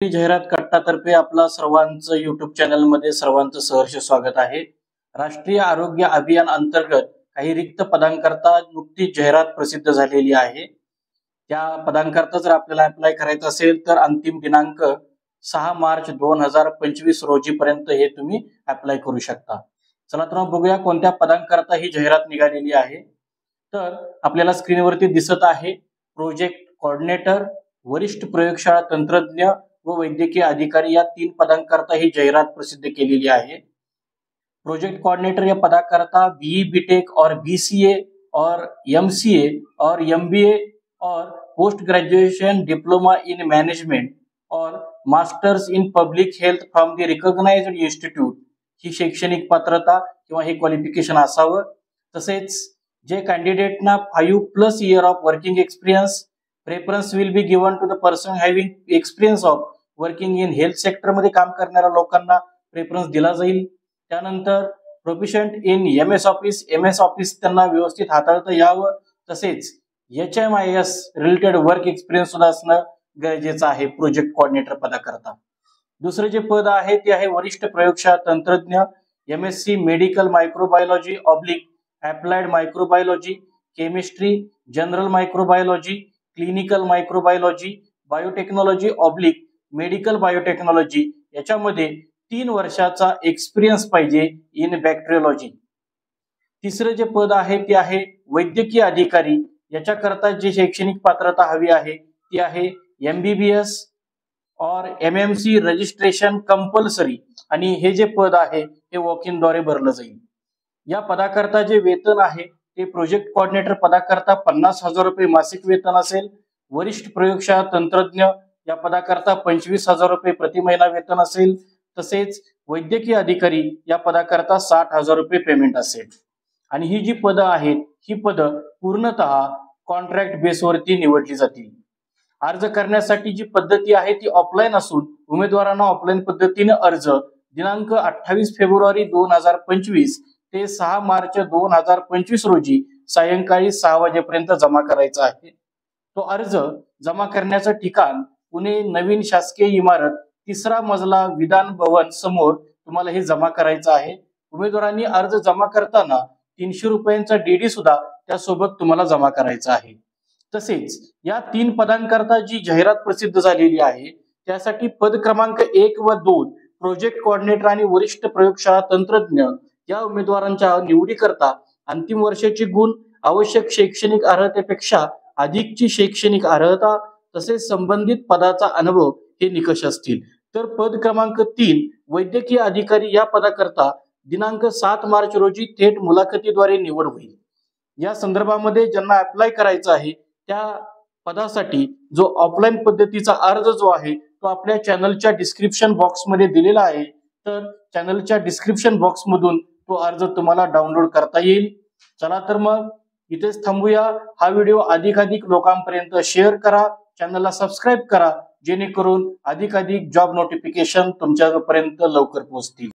जाहिरात कट्टातर्फे आपला सर्वांचं YouTube चॅनलमध्ये सर्वांचं सहर्ष स्वागत आहे। राष्ट्रीय आरोग्य अभियान अंतर्गत काही रिक्त पदांकरता नुकतीच जाहिरात प्रसिद्ध झालेली आहे। त्या पदांकरता जर आपल्याला अप्लाय करायचं असेल तर अंतिम दिनांक 6 मार्च 2025 रोजीपर्यंत हे तुम्ही अप्लाय करू शकता। चला तर मग बघूया कोणत्या पदांकरता ही जाहिरात निघालेली आहे। तर आपल्याला स्क्रीनवरती दिसत आहे प्रोजेक्ट कोऑर्डिनेटर, वरिष्ठ प्रयोगशाळा तंत्रज्ञ व वैद्यकीय अधिकारी या 3 पदांकरता ही जाहिरात प्रसिद्ध केलेली आहे। प्रोजेक्ट कोऑर्डिनेटर या पदाकरता बीई बीटेक और बीसीए और एमसीए और एमबीए और post graduation diploma in management और masters in public health from the recognised institute ही शैक्षणिक पात्रता किंवा हे क्वालिफिकेशन असावं। तसेच जे कैंडिडेटना 5+ year of working experience, preference will be given to the person having experience of working in health sector मध्ये काम करणाऱ्या लोकांना प्रेफरन्स दिला जाईल। त्यानंतर प्रोफिशियंट इन एमएस ऑफिस त्यांना व्यवस्थित हाताळता यावं। तसेच HMIS रिलेटेड वर्क एक्सपिरियन्स सुद्धा असणं गरजेचं आहे प्रोजेक्ट कोऑर्डिनेटर पदाकरता। दुसरे जे पद आहे ते आहे वरिष्ठ प्रयोगशाळा तंत्रज्ञ, MSc medical microbiology oblique applied microbiology, chemistry, general microbiology, clinical microbiology, biotechnology oblique medical biotechnology याच्यामध्ये 3 वर्षाचा एक्सपिरियन्स पाहिजे इन बॅक्टेरियोलॉजी। तिसरे जे पद आहे ते आहे वैद्यकीय अधिकारी, याच्याकरता जी शैक्षणिक पात्रता हवी आहे ती आहे MBBS और MMC रजिस्ट्रेशन कंपल्सरी आणि हे जे पद आहे ते वॉक इन द्वारे भरलं जाईल। या पदाकरता जे वेतन आहे ते प्रोजेक्ट कोऑर्डिनेटर पदाकरता 50,000 रुपये मासिक वेतन असेल। वरिष्ठ प्रयोगशाळा तंत्रज्ञ या पदाकरता 25,000 रुपये प्रति महिना वेतन असेल। तसेच वैद्यकीय अधिकारी या पदाकरता 60,000 रुपये पेमेंट असेल। आणि ही जी पद आहेत ही पद पूर्णतः कॉन्ट्रॅक्ट बेसवरती निवडली जातील। अर्ज करण्यासाठी जी पद्धती आहे ती ऑफलाईन असून उमेदवारांना ऑफलाईन पद्धतीने अर्ज दिनांक 28 फेब्रुवारी 2025 ते 6 मार्च 2025 रोजी सायंकाळी 6 वाजेपर्यंत जमा करायचा आहे। तो अर्ज जमा करण्याचं ठिकाण पुणे नवीन शासकीय इमारत 3रा मजला विधान भवन समोर तुम्हाला हे जमा करायचं आहे। उमेदवारांनी अर्ज जमा करताना 300 रुपयांचा डीडी सुद्धा त्यासोबत तुम्हाला जमा करायचा आहे। तसेच या 3 पदांकरता जी जाहिरात प्रसिद्ध झालेली आहे त्यासाठी पद क्रमांक 1 व 2 प्रोजेक्ट कोऑर्डिनेटर आणि वरिष्ठ प्रयोगशाळा तंत्रज्ञ या उमेदवारांच्या निवडीकरता अंतिम वर्षाचे गुण, आवश्यक शैक्षणिक अर्हतेपेक्षा अधिकची शैक्षणिक अर्हता तसेच संबंधित पदाचा अनुभव हे निकष असतील। तर पद क्रमांक 3 वैद्यकीय अधिकारी या पदाकरता दिनांक 7 मार्च रोजी थेट मुलाखतीद्वारे निवड होईल। या संदर्भामध्ये ज्यांना अप्लाय करायचं आहे त्या पदासाठी जो ऑफलाईन पद्धतीचा अर्ज जो आहे तो आपल्या चॅनलच्या डिस्क्रिप्शन बॉक्स मध्ये दिलेला आहे। तर चॅनलच्या डिस्क्रिप्शन बॉक्स मधून तो अर्ज तुम्हाला डाउनलोड करता येईल। चला तर मग इथेच थांबूया। हा व्हिडिओ अधिकाधिक लोकांपर्यंत शेअर करा, चॅनलला सबस्क्राइब करा जेणेकरून अधिकाधिक जॉब नोटिफिकेशन तुमच्यापर्यंत लवकर पोहोचतील।